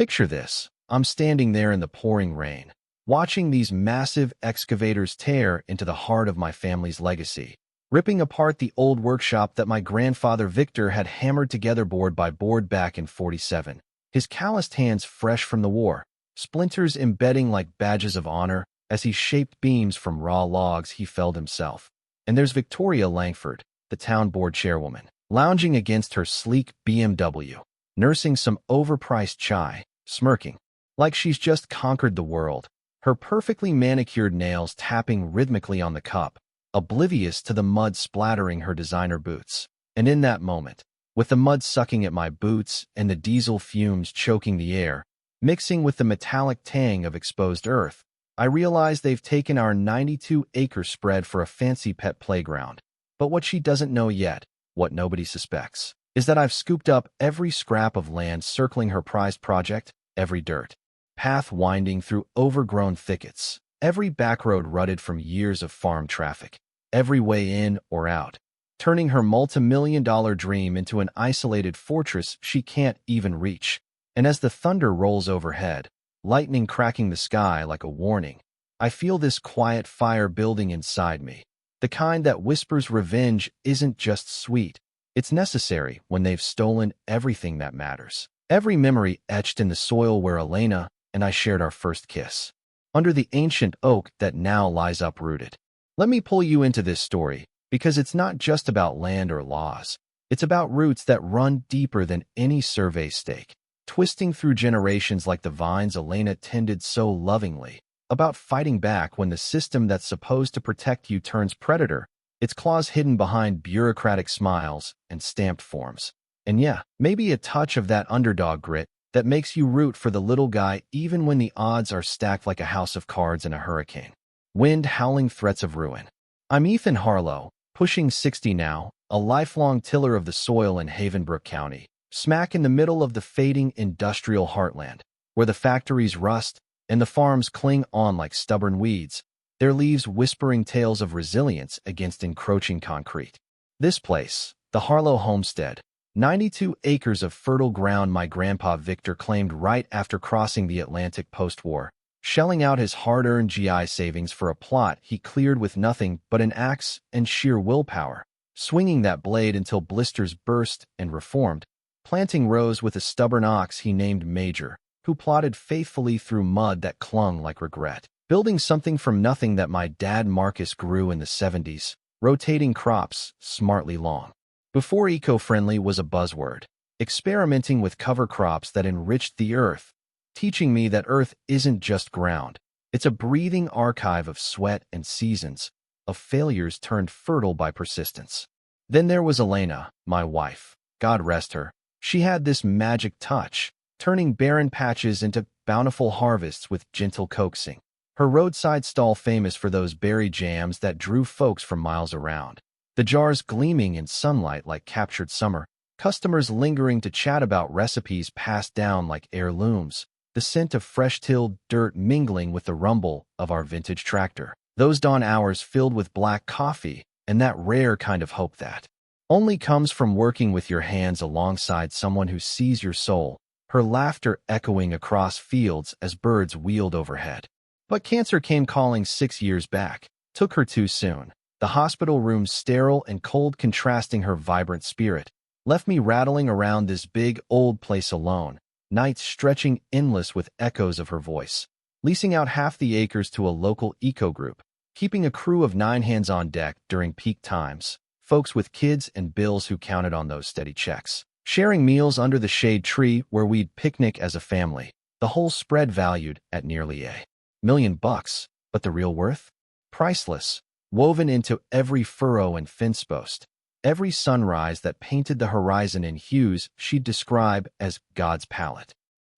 Picture this. I'm standing there in the pouring rain, watching these massive excavators tear into the heart of my family's legacy, ripping apart the old workshop that my grandfather Victor had hammered together board by board back in '47, his calloused hands fresh from the war, splinters embedding like badges of honor as he shaped beams from raw logs he felled himself. And there's Victoria Langford, the town board chairwoman, lounging against her sleek BMW, nursing some overpriced chai, smirking, like she's just conquered the world, her perfectly manicured nails tapping rhythmically on the cup, oblivious to the mud splattering her designer boots. And in that moment, with the mud sucking at my boots and the diesel fumes choking the air, mixing with the metallic tang of exposed earth, I realize they've taken our 92-acre spread for a fancy pet playground. But what she doesn't know yet, what nobody suspects, is that I've scooped up every scrap of land circling her prized project, every dirt path winding through overgrown thickets, every backroad rutted from years of farm traffic, every way in or out, turning her multi-million-dollar dream into an isolated fortress she can't even reach. And as the thunder rolls overhead, lightning cracking the sky like a warning, I feel this quiet fire building inside me, the kind that whispers revenge isn't just sweet, it's necessary when they've stolen everything that matters. Every memory etched in the soil where Elena and I shared our first kiss, under the ancient oak that now lies uprooted. Let me pull you into this story, because it's not just about land or laws. It's about roots that run deeper than any survey stake, twisting through generations like the vines Elena tended so lovingly, about fighting back when the system that's supposed to protect you turns predator, its claws hidden behind bureaucratic smiles and stamped forms. And yeah, maybe a touch of that underdog grit that makes you root for the little guy even when the odds are stacked like a house of cards in a hurricane. Wind howling threats of ruin. I'm Ethan Harlow, pushing 60 now, a lifelong tiller of the soil in Havenbrook County, smack in the middle of the fading industrial heartland, where the factories rust and the farms cling on like stubborn weeds, their leaves whispering tales of resilience against encroaching concrete. This place, the Harlow Homestead, 92 acres of fertile ground my grandpa Victor claimed right after crossing the Atlantic post-war, shelling out his hard-earned GI savings for a plot he cleared with nothing but an axe and sheer willpower, swinging that blade until blisters burst and reformed, planting rows with a stubborn ox he named Major, who plodded faithfully through mud that clung like regret, building something from nothing that my dad Marcus grew in the '70s, rotating crops smartly long. Before eco-friendly was a buzzword, experimenting with cover crops that enriched the earth, teaching me that earth isn't just ground, it's a breathing archive of sweat and seasons, of failures turned fertile by persistence. Then there was Elena, my wife, God rest her. She had this magic touch, turning barren patches into bountiful harvests with gentle coaxing. Her roadside stall famous for those berry jams that drew folks from miles around. The jars gleaming in sunlight like captured summer, customers lingering to chat about recipes passed down like heirlooms, the scent of fresh-tilled dirt mingling with the rumble of our vintage tractor. Those dawn hours filled with black coffee and that rare kind of hope that only comes from working with your hands alongside someone who sees your soul, her laughter echoing across fields as birds wheeled overhead. But cancer came calling 6 years back, took her too soon. The hospital room sterile and cold contrasting her vibrant spirit, left me rattling around this big old place alone, nights stretching endless with echoes of her voice, leasing out half the acres to a local eco group, keeping a crew of 9 hands on deck during peak times, folks with kids and bills who counted on those steady checks, sharing meals under the shade tree where we'd picnic as a family, the whole spread valued at nearly $1 million, but the real worth? Priceless. Woven into every furrow and fence post, every sunrise that painted the horizon in hues she'd describe as God's palette.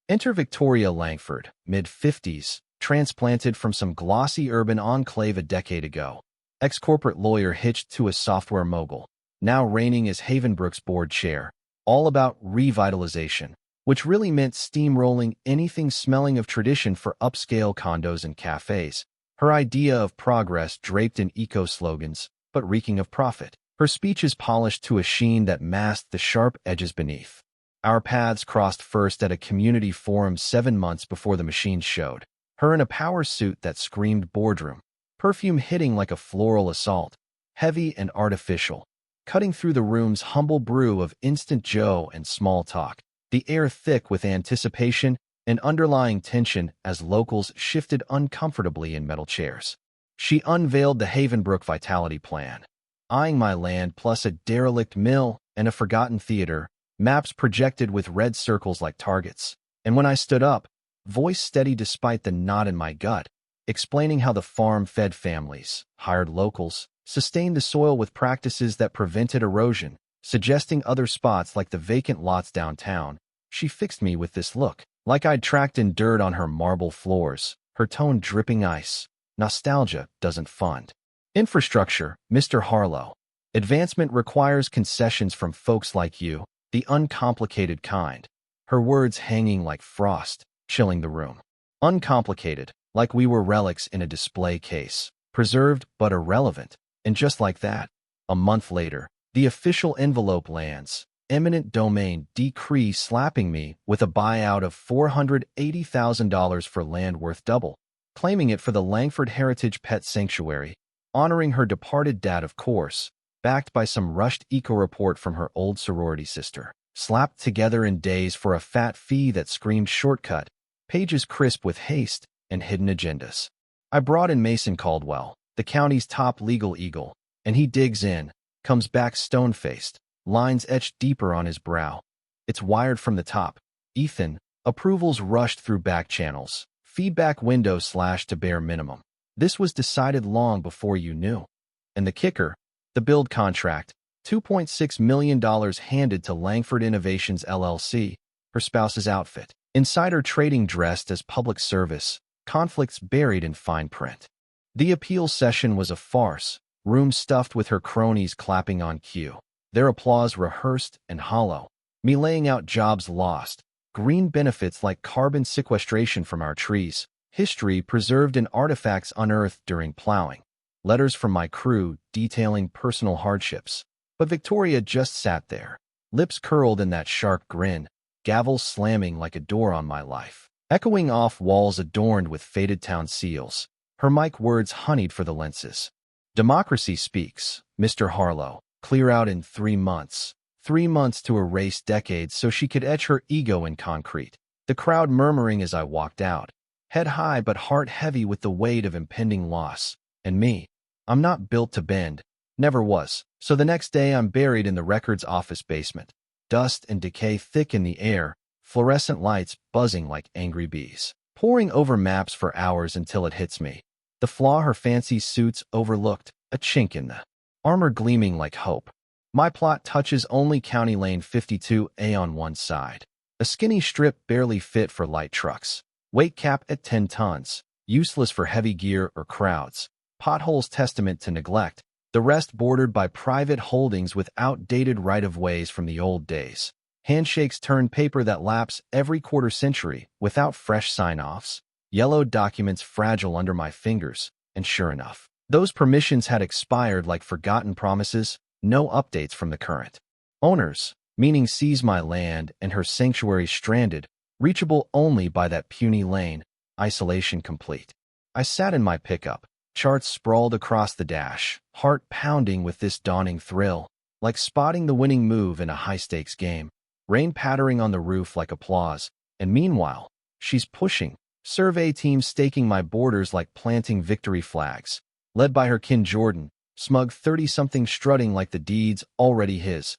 Enter Victoria Langford, mid-50s, transplanted from some glossy urban enclave a decade ago, ex-corporate lawyer hitched to a software mogul, now reigning as Havenbrook's board chair, all about revitalization, which really meant steamrolling anything smelling of tradition for upscale condos and cafes. Her idea of progress draped in eco-slogans, but reeking of profit. Her speeches polished to a sheen that masked the sharp edges beneath. Our paths crossed first at a community forum 7 months before the machines showed. Her in a power suit that screamed boardroom, perfume hitting like a floral assault, heavy and artificial, cutting through the room's humble brew of instant Joe and small talk, the air thick with anticipation and underlying tension as locals shifted uncomfortably in metal chairs. She unveiled the Havenbrook Vitality Plan, eyeing my land plus a derelict mill and a forgotten theater, maps projected with red circles like targets. And when I stood up, voice steady despite the knot in my gut, explaining how the farm fed families, hired locals, sustained the soil with practices that prevented erosion, suggesting other spots like the vacant lots downtown, she fixed me with this look, like I'd tracked in dirt on her marble floors, her tone dripping ice. Nostalgia doesn't fund infrastructure, Mr. Harlow. Advancement requires concessions from folks like you, the uncomplicated kind. Her words hanging like frost, chilling the room. Uncomplicated, like we were relics in a display case, preserved but irrelevant. And just like that, a month later, the official envelope lands, eminent domain decree slapping me with a buyout of $480,000 for land worth double, claiming it for the Langford Heritage Pet Sanctuary, honoring her departed dad of course, backed by some rushed eco-report from her old sorority sister, slapped together in days for a fat fee that screamed shortcut, pages crisp with haste and hidden agendas. I brought in Mason Caldwell, the county's top legal eagle, and he digs in, comes back stone-faced, lines etched deeper on his brow. It's wired from the top. Ethan, approvals rushed through back channels, feedback window slashed to bare minimum. This was decided long before you knew. And the kicker, the build contract, $2.6 million handed to Langford Innovations LLC, her spouse's outfit. Insider trading dressed as public service, conflicts buried in fine print. The appeal session was a farce, room stuffed with her cronies clapping on cue, their applause rehearsed and hollow, me laying out jobs lost, green benefits like carbon sequestration from our trees, history preserved in artifacts unearthed during plowing, letters from my crew detailing personal hardships. But Victoria just sat there, lips curled in that sharp grin, gavel slamming like a door on my life, echoing off walls adorned with faded town seals, her mic words honeyed for the lenses. Democracy speaks, Mr. Harlow, clear out in 3 months. 3 months to erase decades so she could etch her ego in concrete. The crowd murmuring as I walked out, head high but heart heavy with the weight of impending loss. And me, I'm not built to bend, never was. So the next day I'm buried in the records office basement, dust and decay thick in the air, fluorescent lights buzzing like angry bees, poring over maps for hours until it hits me. The flaw her fancy suits overlooked, a chink in the armor gleaming like hope. My plot touches only County Lane 52A on one side. A skinny strip barely fit for light trucks. Weight cap at 10 tons. Useless for heavy gear or crowds. Potholes testament to neglect. The rest bordered by private holdings with outdated right-of-ways from the old days. Handshakes turn paper that laps every quarter century without fresh sign-offs. Yellowed documents fragile under my fingers. And sure enough, those permissions had expired like forgotten promises. No updates from the current owners, meaning seize my land and her sanctuary stranded, reachable only by that puny lane, isolation complete. I sat in my pickup, charts sprawled across the dash, heart pounding with this dawning thrill, like spotting the winning move in a high-stakes game, rain pattering on the roof like applause, and meanwhile, she's pushing, survey teams staking my borders like planting victory flags, led by her kin Jordan, smug 30-something strutting like the deed's already his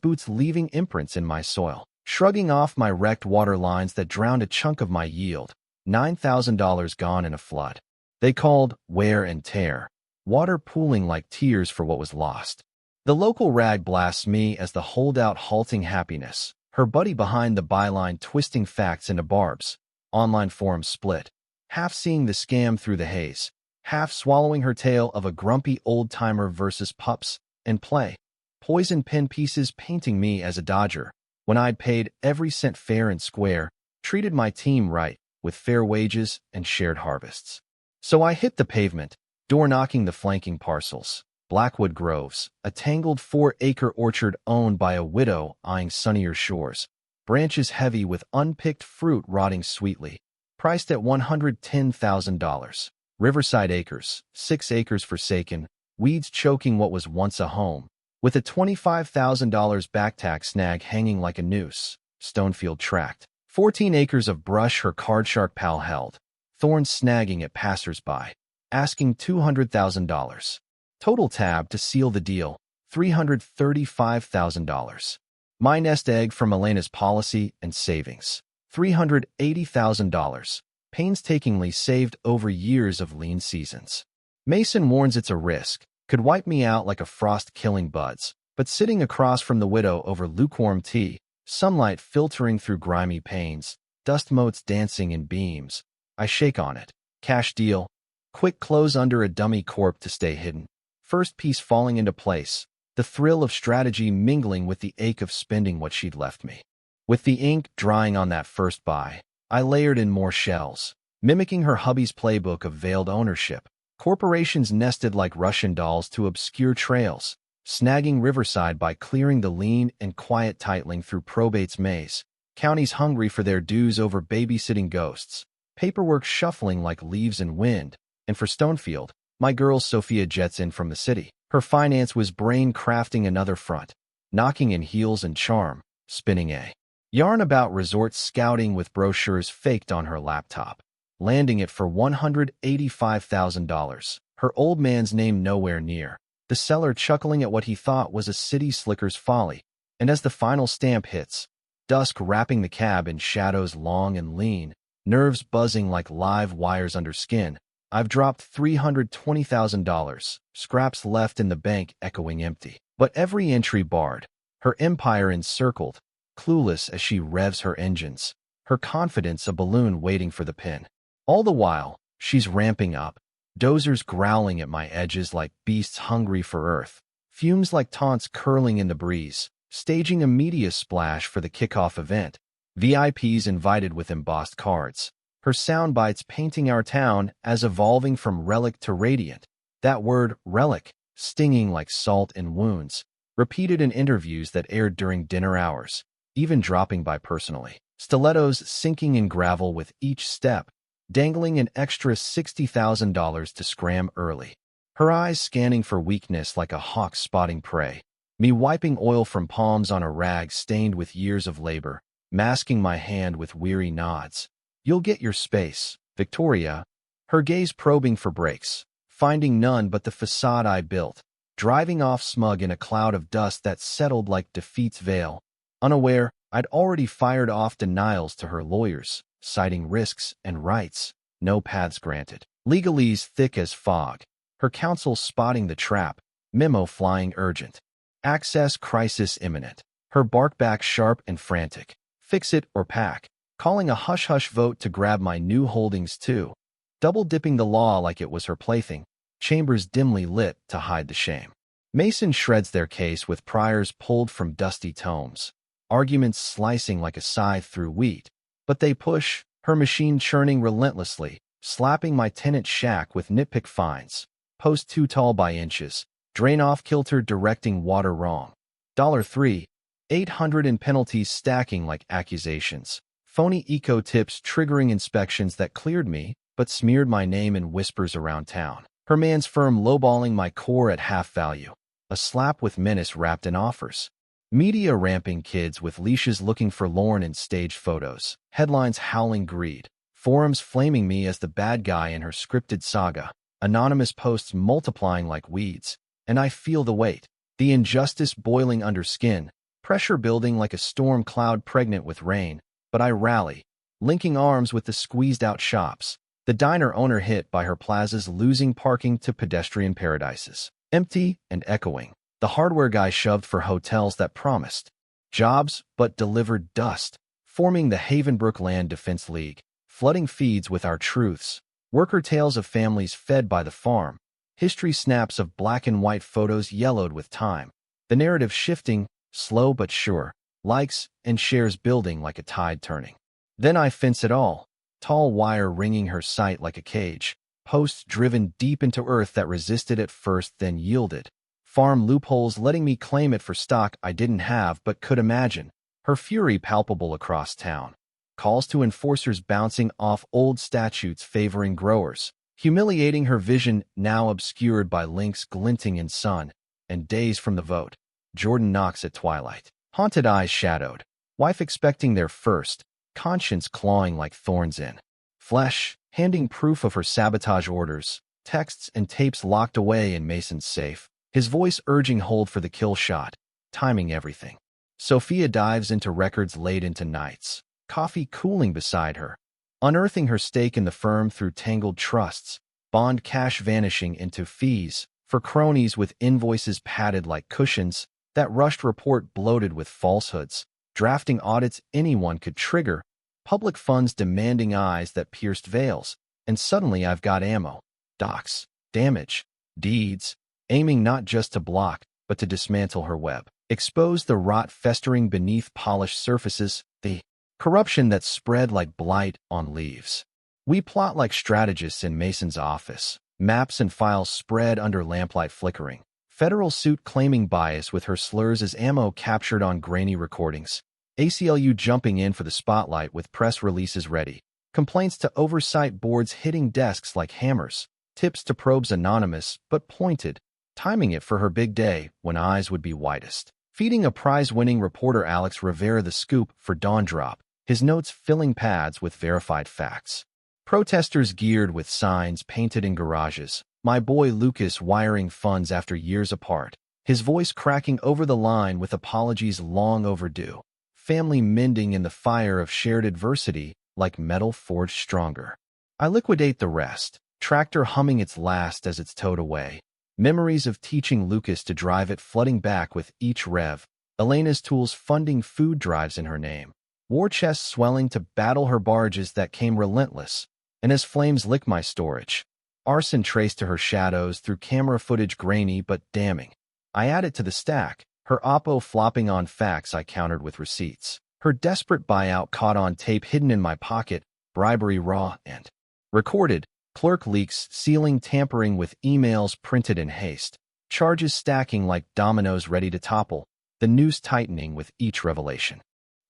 boots leaving imprints in my soil, shrugging off my wrecked water lines that drowned a chunk of my yield, $9,000 gone in a flood. They called wear and tear, water pooling like tears for what was lost. The local rag blasts me as the holdout halting happiness, her buddy behind the byline twisting facts into barbs, online forum split, half seeing the scam through the haze, half swallowing her tale of a grumpy old-timer versus pups and play. Poison pen pieces painting me as a dodger, when I'd paid every cent fair and square, treated my team right, with fair wages and shared harvests. So I hit the pavement, door-knocking the flanking parcels, Blackwood Groves, a tangled 4-acre orchard owned by a widow eyeing sunnier shores, branches heavy with unpicked fruit rotting sweetly. Priced at $110,000. Riverside Acres, 6 acres forsaken, weeds choking what was once a home. With a $25,000 backtack snag hanging like a noose. Stonefield Tract. 14 acres of brush her cardshark pal held. Thorns snagging at passers-by. Asking $200,000. Total tab to seal the deal, $335,000. My nest egg from Elena's policy and savings, $380,000. Painstakingly saved over years of lean seasons. Mason warns it's a risk, could wipe me out like a frost-killing buds, but sitting across from the widow over lukewarm tea, sunlight filtering through grimy panes, dust motes dancing in beams, I shake on it. Cash deal. Quick close under a dummy corp to stay hidden. First piece falling into place, the thrill of strategy mingling with the ache of spending what she'd left me. With the ink drying on that first buy, I layered in more shells, mimicking her hubby's playbook of veiled ownership. Corporations nested like Russian dolls to obscure trails, snagging Riverside by clearing the lean and quiet titling through probate's maze. Counties hungry for their dues over babysitting ghosts. Paperwork shuffling like leaves in wind. And for Stonefield, my girl Sophia jets in from the city. Her finance was brain crafting another front, knocking in heels and charm, spinning a yarn about resort scouting with brochures faked on her laptop, landing it for $185,000. Her old man's name nowhere near, the seller chuckling at what he thought was a city slicker's folly. And as the final stamp hits, dusk wrapping the cab in shadows long and lean, nerves buzzing like live wires under skin, I've dropped $320,000, scraps left in the bank echoing empty. But every entry barred, her empire encircled, clueless as she revs her engines, her confidence a balloon waiting for the pin. All the while, she's ramping up, dozers growling at my edges like beasts hungry for earth, fumes like taunts curling in the breeze, staging a media splash for the kickoff event, VIPs invited with embossed cards. Her sound bites painting our town as evolving from relic to radiant. That word, relic, stinging like salt in wounds, repeated in interviews that aired during dinner hours, even dropping by personally. Stilettos sinking in gravel with each step, dangling an extra $60,000 to scram early. Her eyes scanning for weakness like a hawk spotting prey. Me wiping oil from palms on a rag stained with years of labor, masking my hand with weary nods. You'll get your space, Victoria. Her gaze probing for breaks, finding none but the facade I built, driving off smug in a cloud of dust that settled like defeat's veil. Unaware, I'd already fired off denials to her lawyers, citing risks and rights, no paths granted. Legalese thick as fog, her counsel spotting the trap, memo flying urgent. Access crisis imminent, her bark back sharp and frantic. Fix it or pack. Calling a hush-hush vote to grab my new holdings too, double-dipping the law like it was her plaything, chambers dimly lit to hide the shame. Mason shreds their case with priors pulled from dusty tomes, arguments slicing like a scythe through wheat, but they push, her machine churning relentlessly, slapping my tenant shack with nitpick fines, post too tall by inches, drain off kilter directing water wrong. $3,800 in penalties stacking like accusations. Phony eco-tips triggering inspections that cleared me, but smeared my name in whispers around town. Her man's firm lowballing my core at half value. A slap with menace wrapped in offers. Media ramping kids with leashes looking forlorn in staged photos. Headlines howling greed. Forums flaming me as the bad guy in her scripted saga. Anonymous posts multiplying like weeds. And I feel the weight. The injustice boiling under skin. Pressure building like a storm cloud pregnant with rain. But I rally, linking arms with the squeezed-out shops, the diner owner hit by her plazas losing parking to pedestrian paradises. Empty and echoing, the hardware guy shoved for hotels that promised jobs but delivered dust, forming the Havenbrook Land Defense League, flooding feeds with our truths, worker tales of families fed by the farm, history snaps of black and white photos yellowed with time, the narrative shifting, slow but sure, likes and shares building like a tide turning. Then I fence it all, tall wire ringing her sight like a cage, posts driven deep into earth that resisted at first then yielded, farm loopholes letting me claim it for stock I didn't have but could imagine, her fury palpable across town. Calls to enforcers bouncing off old statutes favoring growers, humiliating her vision now obscured by links glinting in sun, and days from the vote. Jordan knocks at twilight, haunted eyes shadowed, wife expecting their first, conscience clawing like thorns in flesh, handing proof of her sabotage orders, texts and tapes locked away in Mason's safe, his voice urging hold for the kill shot, timing everything. Sophia dives into records late into nights, coffee cooling beside her, unearthing her stake in the firm through tangled trusts, bond cash vanishing into fees for cronies with invoices padded like cushions, that rushed report bloated with falsehoods, drafting audits anyone could trigger, public funds demanding eyes that pierced veils, and suddenly I've got ammo, docs, damage, deeds, aiming not just to block, but to dismantle her web, expose the rot festering beneath polished surfaces, the corruption that spread like blight on leaves. We plot like strategists in Mason's office, maps and files spread under lamplight flickering, federal suit claiming bias with her slurs as ammo captured on grainy recordings, ACLU jumping in for the spotlight with press releases ready, complaints to oversight boards hitting desks like hammers, tips to probes anonymous but pointed, timing it for her big day when eyes would be widest. Feeding a prize-winning reporter Alex Rivera the scoop for Dawn Drop, his notes filling pads with verified facts. Protesters geared with signs painted in garages, my boy Lucas wiring funds after years apart, his voice cracking over the line with apologies long overdue. Family mending in the fire of shared adversity like metal forged stronger. I liquidate the rest, tractor humming its last as it's towed away. Memories of teaching Lucas to drive it flooding back with each rev. Elena's tools funding food drives in her name. War chests swelling to battle her barges that came relentless. And as flames lick my storage. Arson traced to her shadows through camera footage grainy but damning. I add it to the stack, her oppo flopping on facts I countered with receipts. Her desperate buyout caught on tape hidden in my pocket, bribery raw and recorded, clerk leaks sealing tampering with emails printed in haste, charges stacking like dominoes ready to topple, the noose tightening with each revelation.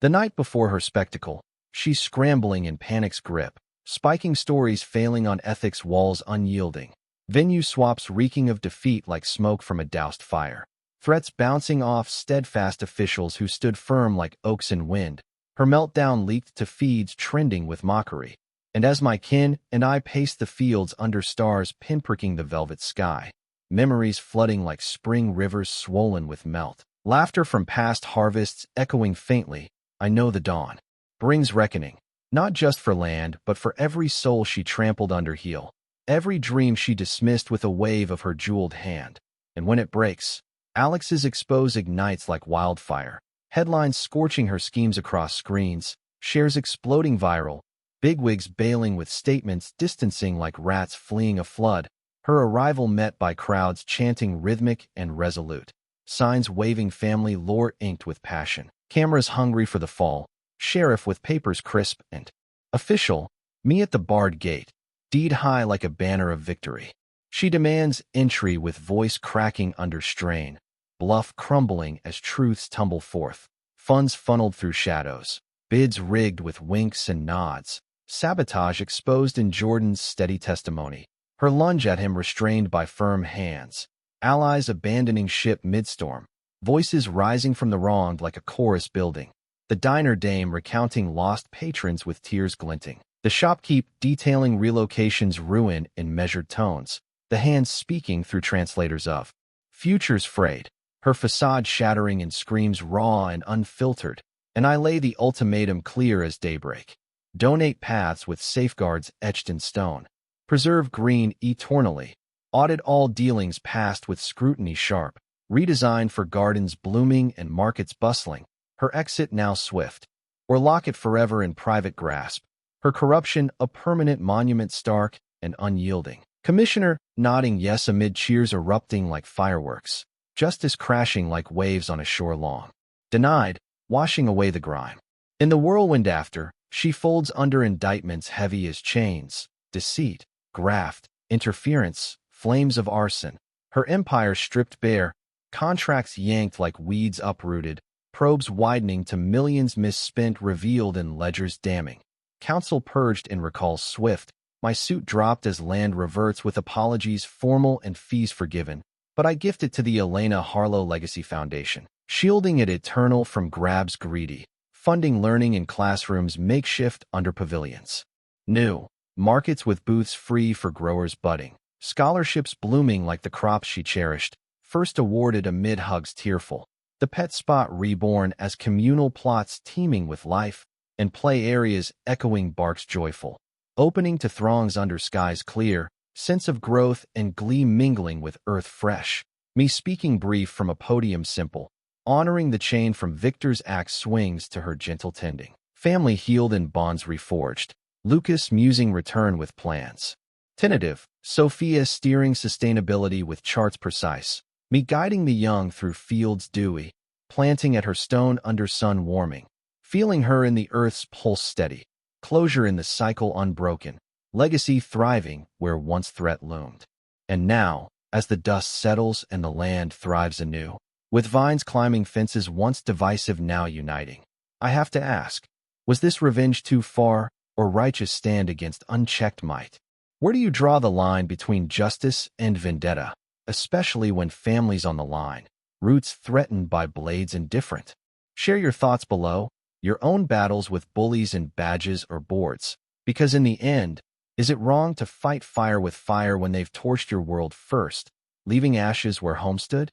The night before her spectacle, she's scrambling in panic's grip, spiking stories failing on ethics walls unyielding, venue swaps reeking of defeat like smoke from a doused fire, threats bouncing off steadfast officials who stood firm like oaks in wind, her meltdown leaked to feeds trending with mockery, and as my kin and I paced the fields under stars pinpricking the velvet sky, memories flooding like spring rivers swollen with melt, laughter from past harvests echoing faintly, I know the dawn brings reckoning. Not just for land, but for every soul she trampled under heel, every dream she dismissed with a wave of her jeweled hand. And when it breaks, Alex's expose ignites like wildfire, headlines scorching her schemes across screens, shares exploding viral, bigwigs bailing with statements distancing like rats fleeing a flood, her arrival met by crowds chanting rhythmic and resolute, signs waving family lore inked with passion, cameras hungry for the fall, sheriff with papers crisp and official, me at the barred gate, deed high like a banner of victory. She demands entry with voice cracking under strain, bluff crumbling as truths tumble forth, funds funneled through shadows, bids rigged with winks and nods, sabotage exposed in Jordan's steady testimony, her lunge at him restrained by firm hands, allies abandoning ship midstorm, voices rising from the wronged like a chorus building. The diner dame recounting lost patrons with tears glinting. The shopkeep detailing relocation's ruin in measured tones. The hands speaking through translators of futures frayed. Her facade shattering in screams raw and unfiltered. And I lay the ultimatum clear as daybreak. Donate paths with safeguards etched in stone. Preserve green eternally. Audit all dealings passed with scrutiny sharp. Redesign for gardens blooming and markets bustling. Her exit now swift, or lock it forever in private grasp, her corruption a permanent monument stark and unyielding. Commissioner nodding yes amid cheers erupting like fireworks, justice crashing like waves on a shore long. Denied, washing away the grime. In the whirlwind after, she folds under indictments heavy as chains, deceit, graft, interference, flames of arson, her empire stripped bare, contracts yanked like weeds uprooted, probes widening to millions misspent revealed in ledgers damning. Counsel purged in recalls swift. My suit dropped as land reverts with apologies formal and fees forgiven, but I gift it to the Elena Harlow Legacy Foundation, shielding it eternal from grabs greedy, funding learning in classrooms makeshift under pavilions. New markets with booths free for growers budding, scholarships blooming like the crops she cherished, first awarded amid hugs tearful. The pet spot reborn as communal plots teeming with life, and play areas echoing barks joyful, opening to throngs under skies clear, sense of growth and glee mingling with earth fresh. Me speaking brief from a podium simple, honoring the chain from Victor's axe swings to her gentle tending. Family healed and bonds reforged. Lucas musing return with plans. Tentative, Sophia steering sustainability with charts precise. Me guiding the young through fields dewy, planting at her stone under sun warming, feeling her in the earth's pulse steady, closure in the cycle unbroken, legacy thriving where once threat loomed. And now, as the dust settles and the land thrives anew, with vines climbing fences once divisive now uniting, I have to ask, was this revenge too far, or righteous stand against unchecked might? Where do you draw the line between justice and vendetta? Especially when families on the line, roots threatened by blades indifferent. Share your thoughts below, your own battles with bullies and badges or boards, because in the end, is it wrong to fight fire with fire when they've torched your world first, leaving ashes where home stood?